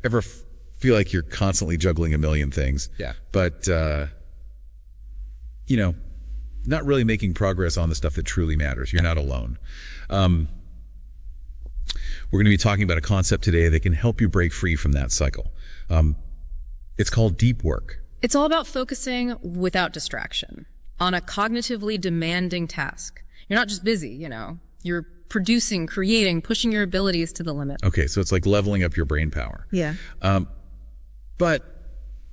ever feel like you're constantly juggling a million things, but, not really making progress on the stuff that truly matters. You're not alone. We're going to be talking about a concept today that can help you break free from that cycle. It's called deep work. It's all about focusing without distraction on a cognitively demanding task. You're not just busy, you're producing, creating, pushing your abilities to the limit. Okay, so it's like leveling up your brain power. Yeah. But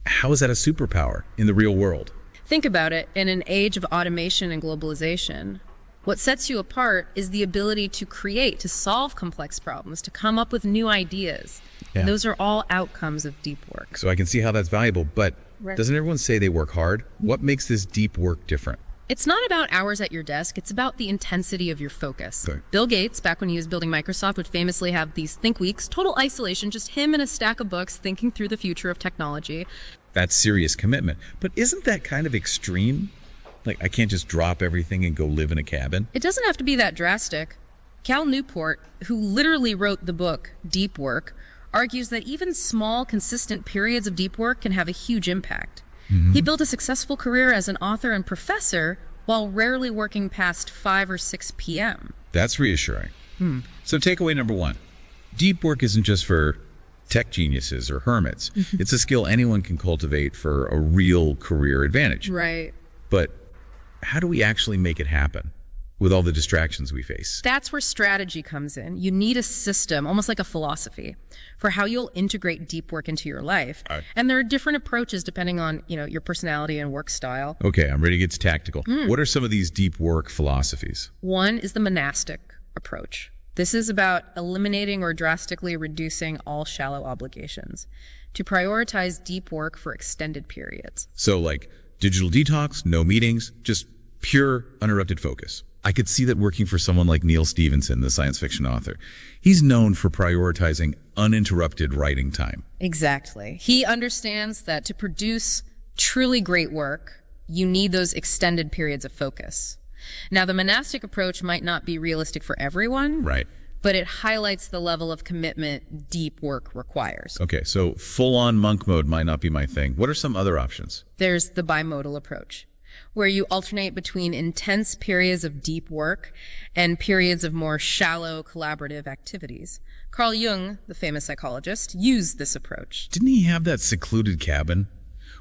how is that a superpower in the real world? Think about it. In an age of automation and globalization, what sets you apart is the ability to create, to solve complex problems, to come up with new ideas. Yeah. And those are all outcomes of deep work. So I can see how that's valuable, but doesn't everyone say they work hard? What makes this deep work different? It's not about hours at your desk, it's about the intensity of your focus. Okay. Bill Gates, back when he was building Microsoft, would famously have these think weeks, total isolation, just him and a stack of books thinking through the future of technology. That's serious commitment. But isn't that kind of extreme? Like, I can't just drop everything and go live in a cabin? It doesn't have to be that drastic. Cal Newport, who literally wrote the book Deep Work, argues that even small, consistent periods of deep work can have a huge impact. Mm-hmm. He built a successful career as an author and professor while rarely working past 5 or 6 p.m. That's reassuring. So takeaway number 1, deep work isn't just for tech geniuses or hermits. It's a skill anyone can cultivate for a real career advantage. Right. But how do we actually make it happen with all the distractions we face? That's where strategy comes in. You need a system, almost like a philosophy, for how you'll integrate deep work into your life. And there are different approaches depending on, your personality and work style. Okay, I'm ready to get tactical. What are some of these deep work philosophies? One is the monastic approach. This is about eliminating or drastically reducing all shallow obligations to prioritize deep work for extended periods. So like digital detox, no meetings, just pure uninterrupted focus. I could see that working for someone like Neil Stephenson, the science fiction author. He's known for prioritizing uninterrupted writing time. Exactly. He understands that to produce truly great work, you need those extended periods of focus. Now, the monastic approach might not be realistic for everyone, right? But it highlights the level of commitment deep work requires. Okay, so full-on monk mode might not be my thing. What are some other options? There's the bimodal approach, where you alternate between intense periods of deep work and periods of more shallow collaborative activities. Carl Jung, the famous psychologist, used this approach. Didn't he have that secluded cabin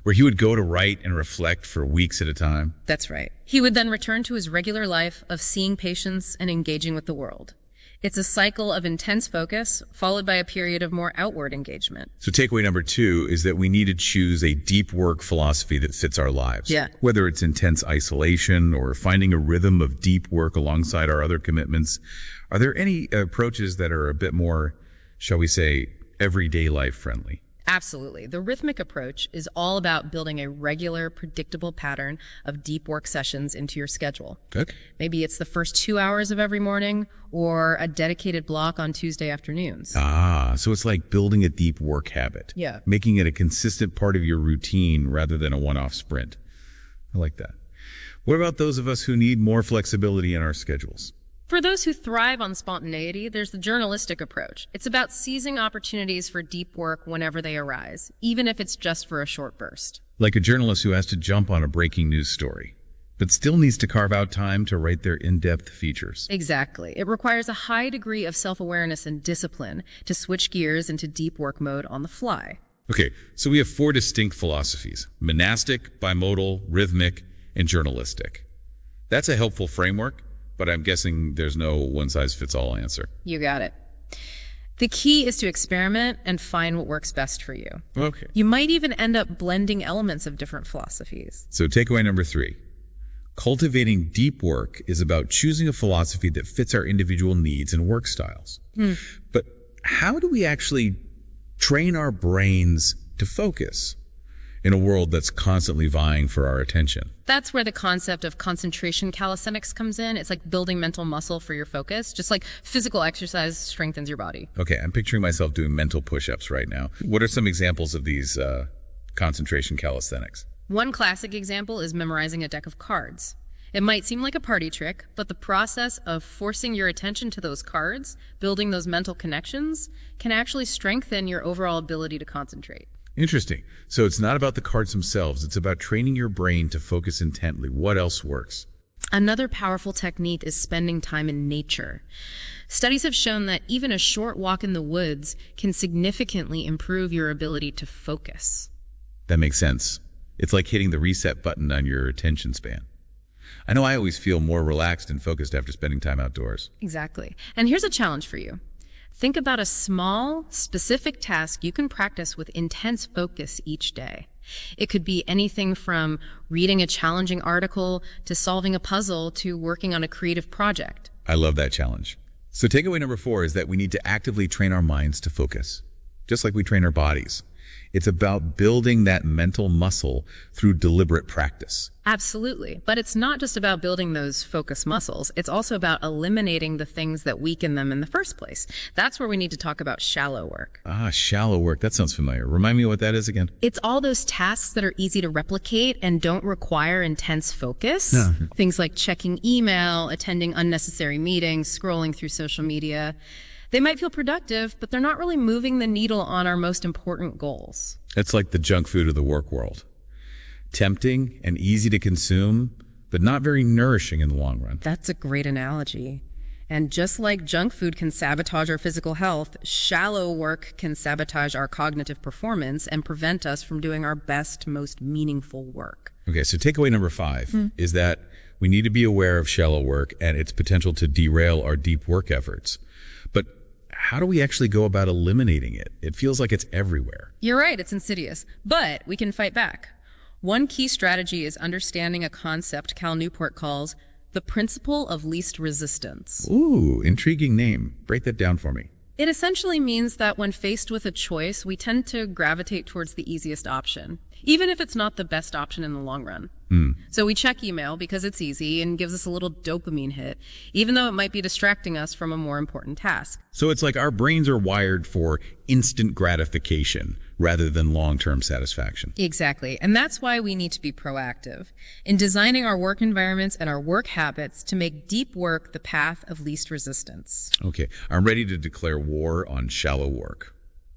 where he would go to write and reflect for weeks at a time? That's right. He would then return to his regular life of seeing patients and engaging with the world. It's a cycle of intense focus, followed by a period of more outward engagement. So takeaway number 2 is that we need to choose a deep work philosophy that fits our lives. Yeah. Whether it's intense isolation or finding a rhythm of deep work alongside our other commitments. Are there any approaches that are a bit more, shall we say, everyday life friendly? Absolutely. The rhythmic approach is all about building a regular, predictable pattern of deep work sessions into your schedule. Okay. Maybe it's the first 2 hours of every morning or a dedicated block on Tuesday afternoons. So it's like building a deep work habit. Yeah. Making it a consistent part of your routine rather than a one-off sprint. I like that. What about those of us who need more flexibility in our schedules? For those who thrive on spontaneity, there's the journalistic approach. It's about seizing opportunities for deep work whenever they arise, even if it's just for a short burst. Like a journalist who has to jump on a breaking news story, but still needs to carve out time to write their in-depth features. Exactly. It requires a high degree of self-awareness and discipline to switch gears into deep work mode on the fly. Okay, so we have 4 distinct philosophies: monastic, bimodal, rhythmic, and journalistic. That's a helpful framework, but I'm guessing there's no one-size-fits-all answer. You got it. The key is to experiment and find what works best for you. Okay. You might even end up blending elements of different philosophies. So takeaway number 3. Cultivating deep work is about choosing a philosophy that fits our individual needs and work styles. But how do we actually train our brains to focus in a world that's constantly vying for our attention? That's where the concept of concentration calisthenics comes in. It's like building mental muscle for your focus, just like physical exercise strengthens your body. Okay, I'm picturing myself doing mental push-ups right now. What are some examples of these concentration calisthenics? One classic example is memorizing a deck of cards. It might seem like a party trick, but the process of forcing your attention to those cards, building those mental connections, can actually strengthen your overall ability to concentrate. Interesting. So it's not about the cards themselves. It's about training your brain to focus intently. What else works? Another powerful technique is spending time in nature. Studies have shown that even a short walk in the woods can significantly improve your ability to focus. That makes sense. It's like hitting the reset button on your attention span. I know I always feel more relaxed and focused after spending time outdoors. Exactly. And here's a challenge for you. Think about a small, specific task you can practice with intense focus each day. It could be anything from reading a challenging article to solving a puzzle to working on a creative project. I love that challenge. So takeaway number 4 is that we need to actively train our minds to focus, just like we train our bodies. It's about building that mental muscle through deliberate practice. Absolutely. But it's not just about building those focus muscles. It's also about eliminating the things that weaken them in the first place. That's where we need to talk about shallow work. Shallow work. That sounds familiar. Remind me what that is again. It's all those tasks that are easy to replicate and don't require intense focus. No. Things like checking email, attending unnecessary meetings, scrolling through social media. They might feel productive, but they're not really moving the needle on our most important goals. It's like the junk food of the work world. Tempting and easy to consume, but not very nourishing in the long run. That's a great analogy. And just like junk food can sabotage our physical health, shallow work can sabotage our cognitive performance and prevent us from doing our best, most meaningful work. Okay, so takeaway number 5 is that we need to be aware of shallow work and its potential to derail our deep work efforts. But how do we actually go about eliminating it? It feels like it's everywhere. You're right, it's insidious, but we can fight back. One key strategy is understanding a concept Cal Newport calls the principle of least resistance. Ooh, intriguing name. Break that down for me. It essentially means that when faced with a choice, we tend to gravitate towards the easiest option, even if it's not the best option in the long run. So we check email because it's easy and gives us a little dopamine hit, even though it might be distracting us from a more important task. So it's like our brains are wired for instant gratification rather than long-term satisfaction. Exactly. And that's why we need to be proactive in designing our work environments and our work habits to make deep work the path of least resistance. Okay, I'm ready to declare war on shallow work.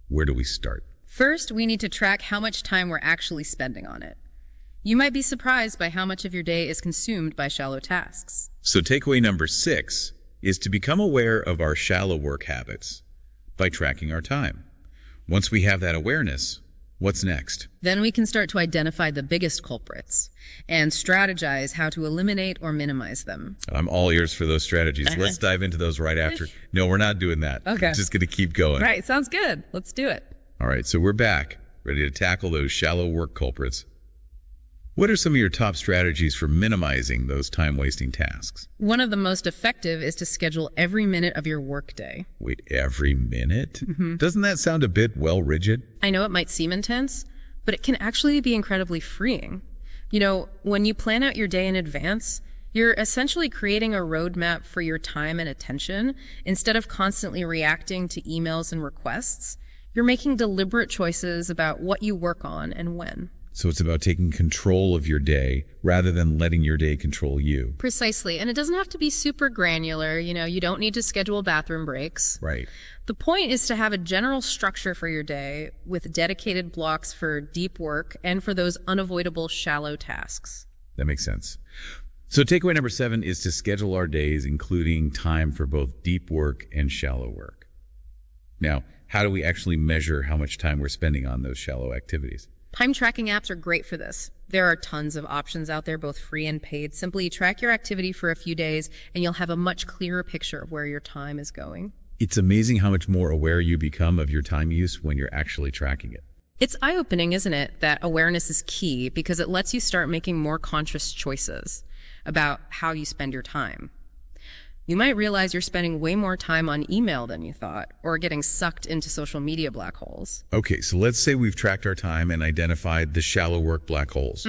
Where do we start? First, we need to track how much time we're actually spending on it. You might be surprised by how much of your day is consumed by shallow tasks. So takeaway number 6 is to become aware of our shallow work habits by tracking our time. Once we have that awareness, what's next? Then we can start to identify the biggest culprits and strategize how to eliminate or minimize them. I'm all ears for those strategies. Let's dive into those right after. No, we're not doing that. Okay. We're just going to keep going. Right, sounds good. Let's do it. All right, so we're back, ready to tackle those shallow work culprits. What are some of your top strategies for minimizing those time-wasting tasks? One of the most effective is to schedule every minute of your workday. Wait, every minute? Doesn't that sound a bit, rigid? I know it might seem intense, but it can actually be incredibly freeing. You know, when you plan out your day in advance, you're essentially creating a roadmap for your time and attention. Instead of constantly reacting to emails and requests, you're making deliberate choices about what you work on and when. So it's about taking control of your day rather than letting your day control you. Precisely. And it doesn't have to be super granular. You know, you don't need to schedule bathroom breaks. Right. The point is to have a general structure for your day with dedicated blocks for deep work and for those unavoidable shallow tasks. That makes sense. So takeaway number 7 is to schedule our days, including time for both deep work and shallow work. Now, how do we actually measure how much time we're spending on those shallow activities? Time tracking apps are great for this. There are tons of options out there, both free and paid. Simply track your activity for a few days and you'll have a much clearer picture of where your time is going. It's amazing how much more aware you become of your time use when you're actually tracking it. It's eye-opening, isn't it, that awareness is key because it lets you start making more conscious choices about how you spend your time. You might realize you're spending way more time on email than you thought, or getting sucked into social media black holes. Okay, so let's say we've tracked our time and identified the shallow work black holes.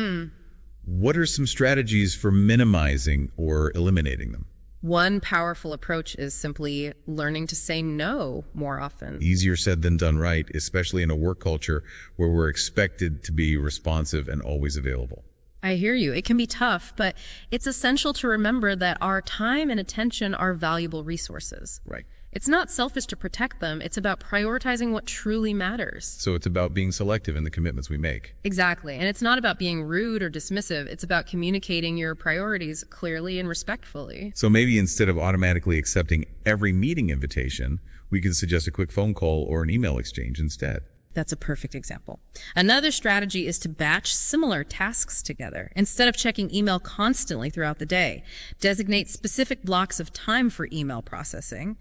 What are some strategies for minimizing or eliminating them? One powerful approach is simply learning to say no more often. Easier said than done, right? Especially in a work culture where we're expected to be responsive and always available. I hear you. It can be tough, but it's essential to remember that our time and attention are valuable resources. Right. It's not selfish to protect them. It's about prioritizing what truly matters. So it's about being selective in the commitments we make. Exactly. And it's not about being rude or dismissive. It's about communicating your priorities clearly and respectfully. So maybe instead of automatically accepting every meeting invitation, we could suggest a quick phone call or an email exchange instead. That's a perfect example. Another strategy is to batch similar tasks together. Instead of checking email constantly throughout the day, designate specific blocks of time for email processing.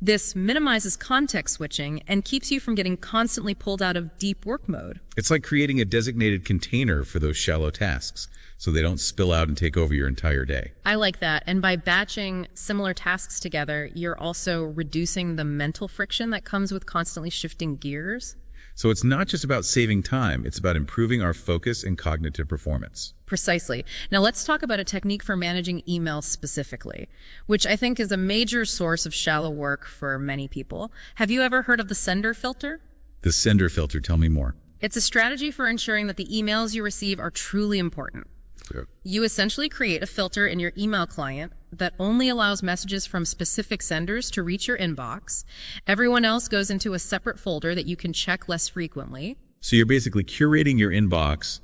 This minimizes context switching and keeps you from getting constantly pulled out of deep work mode. It's like creating a designated container for those shallow tasks so they don't spill out and take over your entire day. I like that. And by batching similar tasks together, you're also reducing the mental friction that comes with constantly shifting gears. So it's not just about saving time, it's about improving our focus and cognitive performance. Precisely. Now let's talk about a technique for managing emails specifically, which I think is a major source of shallow work for many people. Have you ever heard of the sender filter? The sender filter, tell me more. It's a strategy for ensuring that the emails you receive are truly important. Sure. You essentially create a filter in your email client that only allows messages from specific senders to reach your inbox. Everyone else goes into a separate folder that you can check less frequently. So you're basically curating your inbox,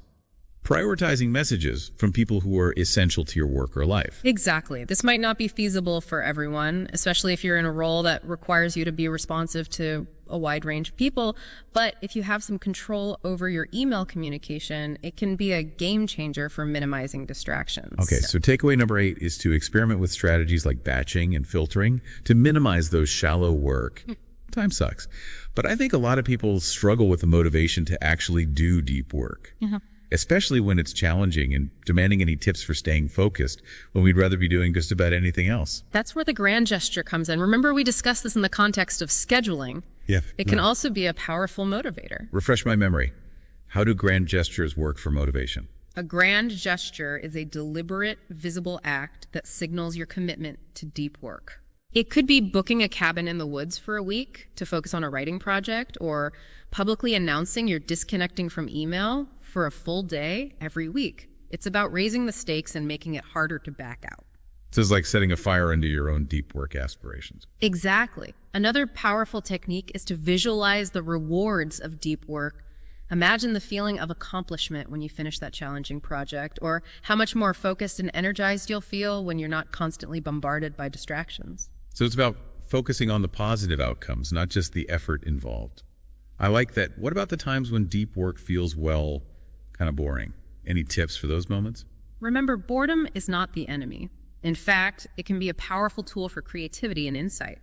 prioritizing messages from people who are essential to your work or life. Exactly. This might not be feasible for everyone, especially if you're in a role that requires you to be responsive to a wide range of people. But if you have some control over your email communication, it can be a game changer for minimizing distractions. Okay, so takeaway number 8 is to experiment with strategies like batching and filtering to minimize those shallow work. Time sucks. But I think a lot of people struggle with the motivation to actually do deep work. Especially when it's challenging and demanding any tips for staying focused when we'd rather be doing just about anything else. That's where the grand gesture comes in. Remember, we discussed this in the context of scheduling. Yeah. It can also be a powerful motivator. Refresh my memory. How do grand gestures work for motivation? A grand gesture is a deliberate, visible act that signals your commitment to deep work. It could be booking a cabin in the woods for a week to focus on a writing project, or publicly announcing you're disconnecting from email for a full day every week. It's about raising the stakes and making it harder to back out. So it's like setting a fire under your own deep work aspirations. Exactly. Another powerful technique is to visualize the rewards of deep work. Imagine the feeling of accomplishment when you finish that challenging project, or how much more focused and energized you'll feel when you're not constantly bombarded by distractions. So it's about focusing on the positive outcomes, not just the effort involved. I like that. What about the times when deep work feels, well, kind of boring? Any tips for those moments? Remember, boredom is not the enemy. In fact, it can be a powerful tool for creativity and insight.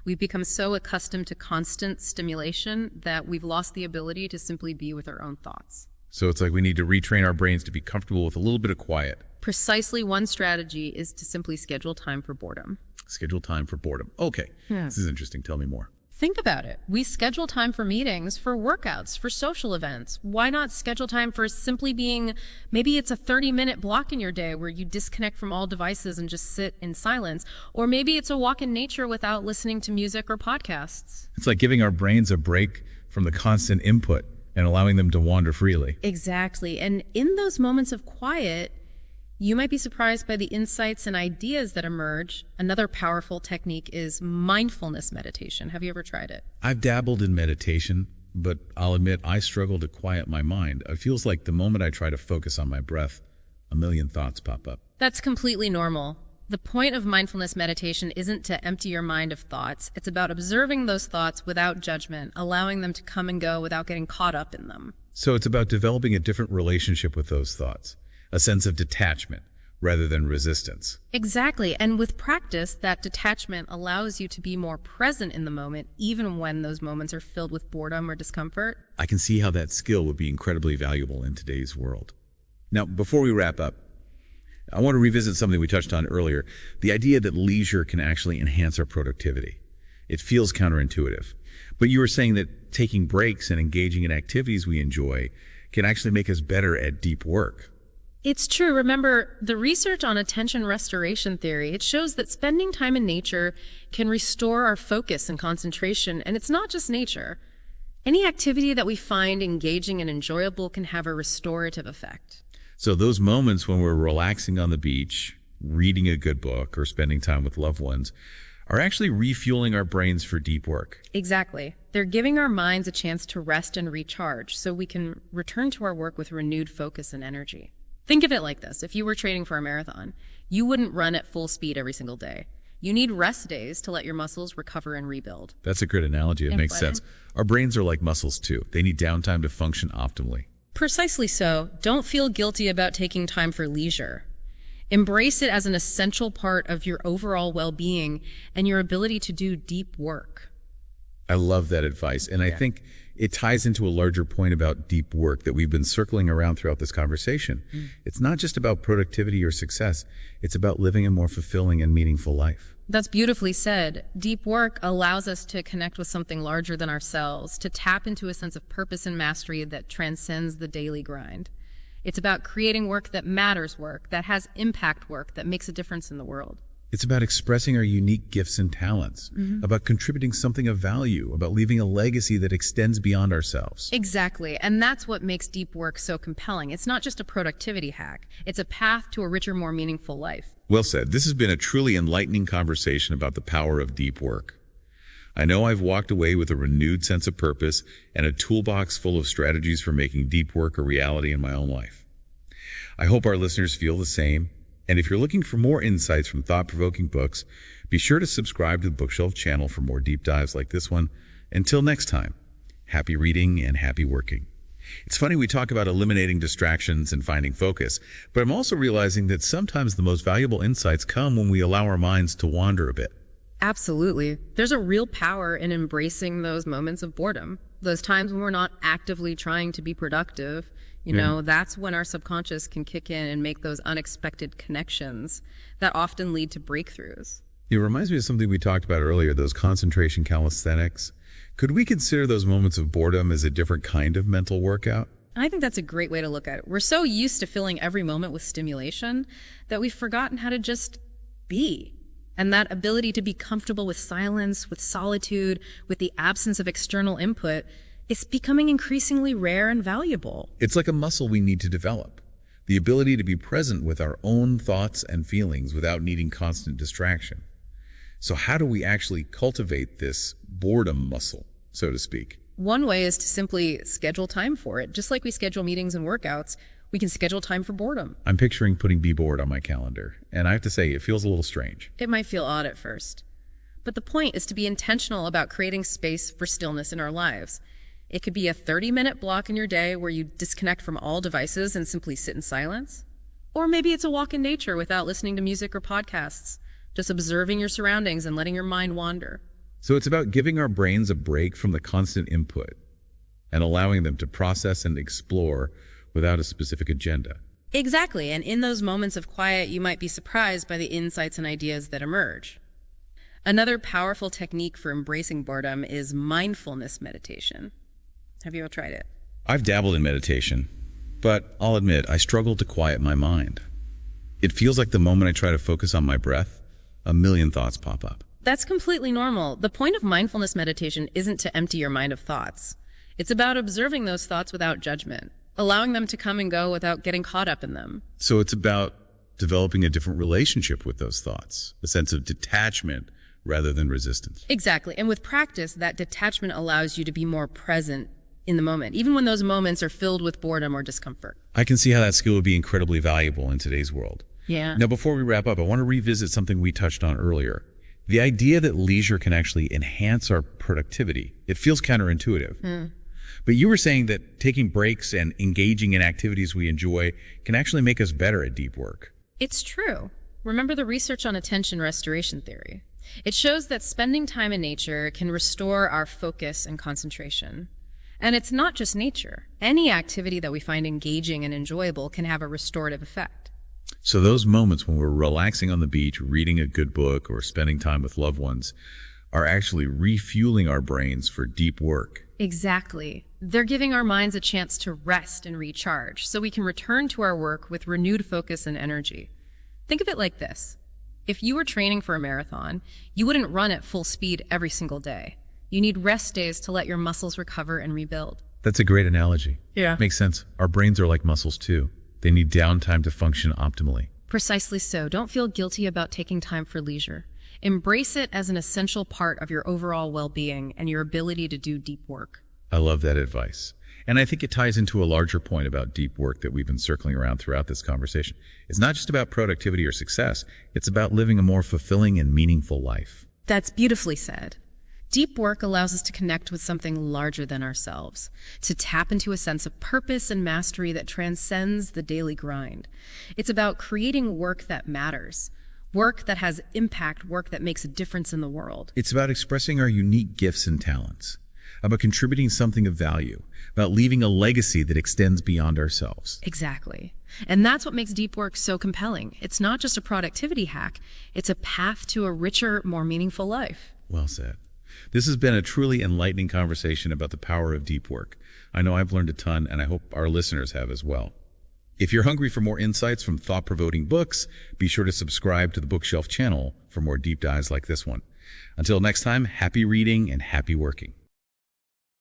We've become so accustomed to constant stimulation that we've lost the ability to simply be with our own thoughts. So it's like we need to retrain our brains to be comfortable with a little bit of quiet. Precisely one strategy is to simply schedule time for boredom. Schedule time for boredom. Okay, This is interesting. Tell me more. Think about it. We schedule time for meetings, for workouts, for social events. Why not schedule time for simply being, maybe it's a 30-minute block in your day where you disconnect from all devices and just sit in silence. Or maybe it's a walk in nature without listening to music or podcasts. It's like giving our brains a break from the constant input and allowing them to wander freely. Exactly. And in those moments of quiet, you might be surprised by the insights and ideas that emerge. Another powerful technique is mindfulness meditation. Have you ever tried it? I've dabbled in meditation, but I'll admit I struggle to quiet my mind. It feels like the moment I try to focus on my breath, a million thoughts pop up. That's completely normal. The point of mindfulness meditation isn't to empty your mind of thoughts. It's about observing those thoughts without judgment, allowing them to come and go without getting caught up in them. So it's about developing a different relationship with those thoughts, a sense of detachment rather than resistance. Exactly. And with practice, that detachment allows you to be more present in the moment, even when those moments are filled with boredom or discomfort. I can see how that skill would be incredibly valuable in today's world. Now, before we wrap up, I want to revisit something we touched on earlier, the idea that leisure can actually enhance our productivity. It feels counterintuitive. But you were saying that taking breaks and engaging in activities we enjoy can actually make us better at deep work. It's true. Remember, the research on attention restoration theory, it shows that spending time in nature can restore our focus and concentration. And it's not just nature. Any activity that we find engaging and enjoyable can have a restorative effect. So those moments when we're relaxing on the beach, reading a good book, or spending time with loved ones are actually refueling our brains for deep work. Exactly. They're giving our minds a chance to rest and recharge so we can return to our work with renewed focus and energy. Think of it like this. If you were training for a marathon, you wouldn't run at full speed every single day. You need rest days to let your muscles recover and rebuild. That's a great analogy. It makes sense. Our brains are like muscles too. They need downtime to function optimally. Precisely so. Don't feel guilty about taking time for leisure. Embrace it as an essential part of your overall well-being and your ability to do deep work. I love that advice. And I think it ties into a larger point about deep work that we've been circling around throughout this conversation. It's not just about productivity or success. It's about living a more fulfilling and meaningful life. That's beautifully said. Deep work allows us to connect with something larger than ourselves, to tap into a sense of purpose and mastery that transcends the daily grind. It's about creating work that matters, work that has impact, work that makes a difference in the world. It's about expressing our unique gifts and talents, about contributing something of value, about leaving a legacy that extends beyond ourselves. Exactly. And that's what makes deep work so compelling. It's not just a productivity hack. It's a path to a richer, more meaningful life. Well said. This has been a truly enlightening conversation about the power of deep work. I know I've walked away with a renewed sense of purpose and a toolbox full of strategies for making deep work a reality in my own life. I hope our listeners feel the same. And if you're looking for more insights from thought-provoking books, be sure to subscribe to the Bookshelf channel for more deep dives like this one. Until next time, happy reading and happy working. It's funny we talk about eliminating distractions and finding focus, but I'm also realizing that sometimes the most valuable insights come when we allow our minds to wander a bit. Absolutely. There's a real power in embracing those moments of boredom, those times when we're not actively trying to be productive. That's when our subconscious can kick in and make those unexpected connections that often lead to breakthroughs. It reminds me of something we talked about earlier, those concentration calisthenics. Could we consider those moments of boredom as a different kind of mental workout? I think that's a great way to look at it. We're so used to filling every moment with stimulation that we've forgotten how to just be. And that ability to be comfortable with silence, with solitude, with the absence of external input, it's becoming increasingly rare and valuable. It's like a muscle we need to develop. The ability to be present with our own thoughts and feelings without needing constant distraction. So how do we actually cultivate this boredom muscle, so to speak? One way is to simply schedule time for it. Just like we schedule meetings and workouts, we can schedule time for boredom. I'm picturing putting Be Bored on my calendar, and I have to say, it feels a little strange. It might feel odd at first, but the point is to be intentional about creating space for stillness in our lives. It could be a 30-minute block in your day where you disconnect from all devices and simply sit in silence. Or maybe it's a walk in nature without listening to music or podcasts, just observing your surroundings and letting your mind wander. So it's about giving our brains a break from the constant input and allowing them to process and explore without a specific agenda. Exactly, and in those moments of quiet, you might be surprised by the insights and ideas that emerge. Another powerful technique for embracing boredom is mindfulness meditation. Have you ever tried it? I've dabbled in meditation, but I'll admit I struggle to quiet my mind. It feels like the moment I try to focus on my breath, a million thoughts pop up. That's completely normal. The point of mindfulness meditation isn't to empty your mind of thoughts. It's about observing those thoughts without judgment, allowing them to come and go without getting caught up in them. So it's about developing a different relationship with those thoughts, a sense of detachment rather than resistance. Exactly. And with practice, that detachment allows you to be more present in the moment, even when those moments are filled with boredom or discomfort. I can see how that skill would be incredibly valuable in today's world. Yeah. Now, before we wrap up, I want to revisit something we touched on earlier. The idea that leisure can actually enhance our productivity. It feels counterintuitive. But you were saying that taking breaks and engaging in activities we enjoy can actually make us better at deep work. It's true. Remember the research on attention restoration theory. It shows that spending time in nature can restore our focus and concentration. And it's not just nature. Any activity that we find engaging and enjoyable can have a restorative effect. So those moments when we're relaxing on the beach, reading a good book, or spending time with loved ones are actually refueling our brains for deep work. Exactly. They're giving our minds a chance to rest and recharge so we can return to our work with renewed focus and energy. Think of it like this. If you were training for a marathon, you wouldn't run at full speed every single day. You need rest days to let your muscles recover and rebuild. That's a great analogy. Yeah. Makes sense. Our brains are like muscles too. They need downtime to function optimally. Precisely so. Don't feel guilty about taking time for leisure. Embrace it as an essential part of your overall well-being and your ability to do deep work. I love that advice. And I think it ties into a larger point about deep work that we've been circling around throughout this conversation. It's not just about productivity or success. It's about living a more fulfilling and meaningful life. That's beautifully said. Deep work allows us to connect with something larger than ourselves, to tap into a sense of purpose and mastery that transcends the daily grind. It's about creating work that matters, work that has impact, work that makes a difference in the world. It's about expressing our unique gifts and talents, about contributing something of value, about leaving a legacy that extends beyond ourselves. Exactly. And that's what makes deep work so compelling. It's not just a productivity hack, it's a path to a richer, more meaningful life. Well said. This has been a truly enlightening conversation about the power of deep work. I know I've learned a ton, and I hope our listeners have as well. If you're hungry for more insights from thought-provoking books, be sure to subscribe to the Bookshelf channel for more deep dives like this one. Until next time, happy reading and happy working.